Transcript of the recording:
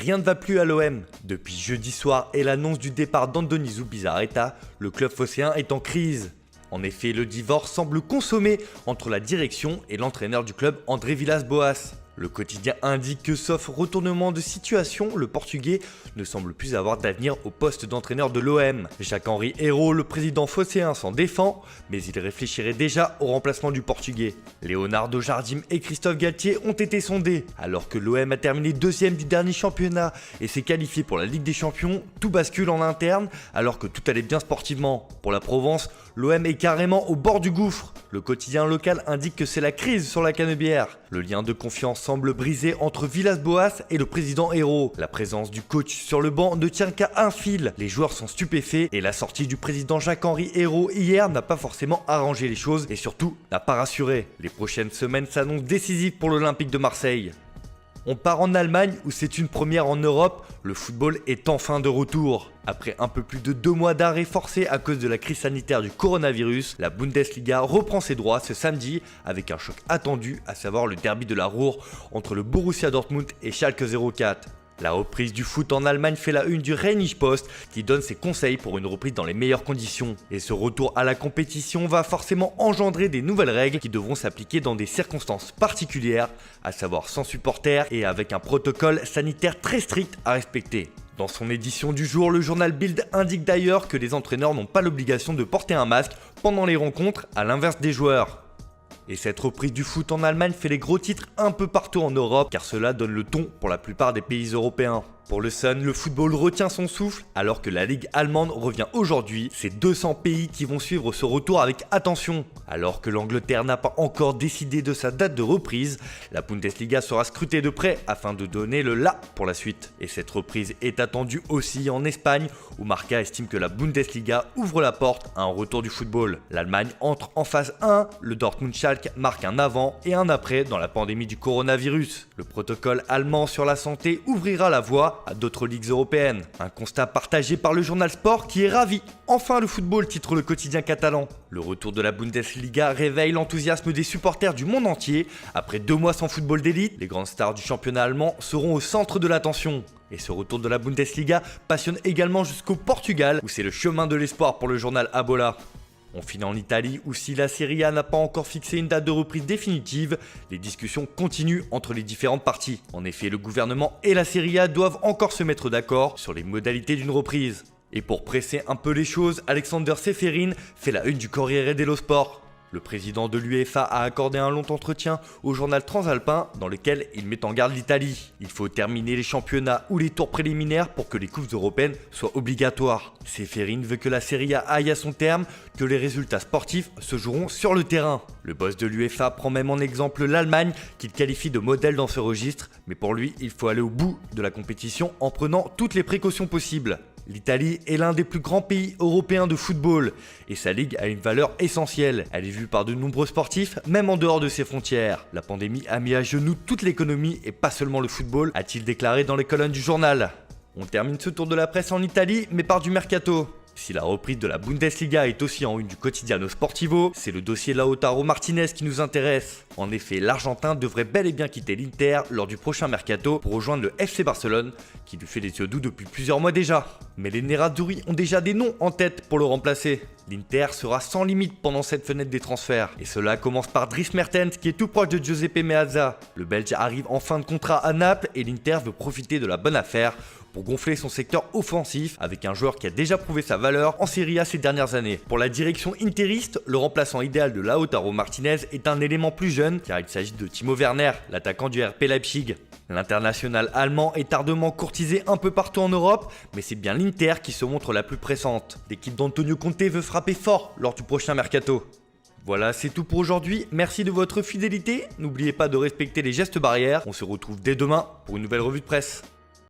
rien ne va plus à l'OM. Depuis jeudi soir et l'annonce du départ d'Andoni Zubizarreta, le club phocéen est en crise. En effet, le divorce semble consommé entre la direction et l'entraîneur du club André Villas-Boas. Le quotidien indique que sauf retournement de situation, le Portugais ne semble plus avoir d'avenir au poste d'entraîneur de l'OM. Jacques-Henri Hérault, le président phocéen, s'en défend, mais il réfléchirait déjà au remplacement du Portugais. Leonardo Jardim et Christophe Galtier ont été sondés. Alors que l'OM a terminé deuxième du dernier championnat et s'est qualifié pour la Ligue des Champions, tout bascule en interne alors que tout allait bien sportivement. Pour la Provence, l'OM est carrément au bord du gouffre. Le quotidien local indique que c'est la crise sur la Canebière. Le lien de confiance semble brisé entre Villas-Boas et le président Hérault. La présence du coach sur le banc ne tient qu'à un fil. Les joueurs sont stupéfaits et la sortie du président Jacques-Henri Hérault hier n'a pas forcément arrangé les choses et surtout n'a pas rassuré. Les prochaines semaines s'annoncent décisives pour l'Olympique de Marseille. On part en Allemagne où c'est une première en Europe, le football est enfin de retour. Après un peu plus de 2 mois d'arrêt forcé à cause de la crise sanitaire du coronavirus, la Bundesliga reprend ses droits ce samedi avec un choc attendu, à savoir le derby de la Ruhr entre le Borussia Dortmund et Schalke 04. La reprise du foot en Allemagne fait la une du Rheinische Post qui donne ses conseils pour une reprise dans les meilleures conditions. Et ce retour à la compétition va forcément engendrer des nouvelles règles qui devront s'appliquer dans des circonstances particulières, à savoir sans supporters et avec un protocole sanitaire très strict à respecter. Dans son édition du jour, le journal Bild indique d'ailleurs que les entraîneurs n'ont pas l'obligation de porter un masque pendant les rencontres, à l'inverse des joueurs. Et cette reprise du foot en Allemagne fait les gros titres un peu partout en Europe car cela donne le ton pour la plupart des pays européens. Pour le Sun, le football retient son souffle alors que la Ligue allemande revient aujourd'hui. C'est 200 pays qui vont suivre ce retour avec attention. Alors que l'Angleterre n'a pas encore décidé de sa date de reprise, la Bundesliga sera scrutée de près afin de donner le la pour la suite. Et cette reprise est attendue aussi en Espagne où Marca estime que la Bundesliga ouvre la porte à un retour du football. L'Allemagne entre en phase 1, le Dortmund Schalke marque un avant et un après dans la pandémie du coronavirus. Le protocole allemand sur la santé ouvrira la voie à d'autres ligues européennes. Un constat partagé par le journal Sport qui est ravi. Enfin le football, titre le quotidien catalan. Le retour de la Bundesliga réveille l'enthousiasme des supporters du monde entier. Après 2 mois sans football d'élite, les grandes stars du championnat allemand seront au centre de l'attention. Et ce retour de la Bundesliga passionne également jusqu'au Portugal où c'est le chemin de l'espoir pour le journal Abola. On finit en Italie où si la Serie A n'a pas encore fixé une date de reprise définitive, les discussions continuent entre les différentes parties. En effet, le gouvernement et la Serie A doivent encore se mettre d'accord sur les modalités d'une reprise. Et pour presser un peu les choses, Alexander Ceferin fait la une du Corriere dello Sport. Le président de l'UEFA a accordé un long entretien au journal Transalpin dans lequel il met en garde l'Italie. Il faut terminer les championnats ou les tours préliminaires pour que les coupes européennes soient obligatoires. Ceferin veut que la Serie A aille à son terme, que les résultats sportifs se joueront sur le terrain. Le boss de l'UEFA prend même en exemple l'Allemagne qu'il qualifie de modèle dans ce registre, mais pour lui il faut aller au bout de la compétition en prenant toutes les précautions possibles. L'Italie est l'un des plus grands pays européens de football et sa ligue a une valeur essentielle. Elle est vue par de nombreux sportifs, même en dehors de ses frontières. La pandémie a mis à genoux toute l'économie et pas seulement le football, a-t-il déclaré dans les colonnes du journal. On termine ce tour de la presse en Italie, mais par du mercato. Si la reprise de la Bundesliga est aussi en une du Quotidiano Sportivo, c'est le dossier Lautaro Martinez qui nous intéresse. En effet, l'Argentin devrait bel et bien quitter l'Inter lors du prochain mercato pour rejoindre le FC Barcelone, qui lui fait les yeux doux depuis plusieurs mois déjà. Mais les Nerazzurri ont déjà des noms en tête pour le remplacer. L'Inter sera sans limite pendant cette fenêtre des transferts. Et cela commence par Dries Mertens qui est tout proche de Giuseppe Meazza. Le Belge arrive en fin de contrat à Naples et l'Inter veut profiter de la bonne affaire pour gonfler son secteur offensif avec un joueur qui a déjà prouvé sa valeur en Serie A ces dernières années. Pour la direction interiste, le remplaçant idéal de Lautaro Martinez est un élément plus jeune car il s'agit de Timo Werner, l'attaquant du RB Leipzig. L'international allemand est ardemment courtisé un peu partout en Europe, mais c'est bien l'Inter qui se montre la plus pressante. L'équipe d'Antonio Conte veut frapper fort lors du prochain mercato. Voilà, c'est tout pour aujourd'hui. Merci de votre fidélité. N'oubliez pas de respecter les gestes barrières. On se retrouve dès demain pour une nouvelle revue de presse.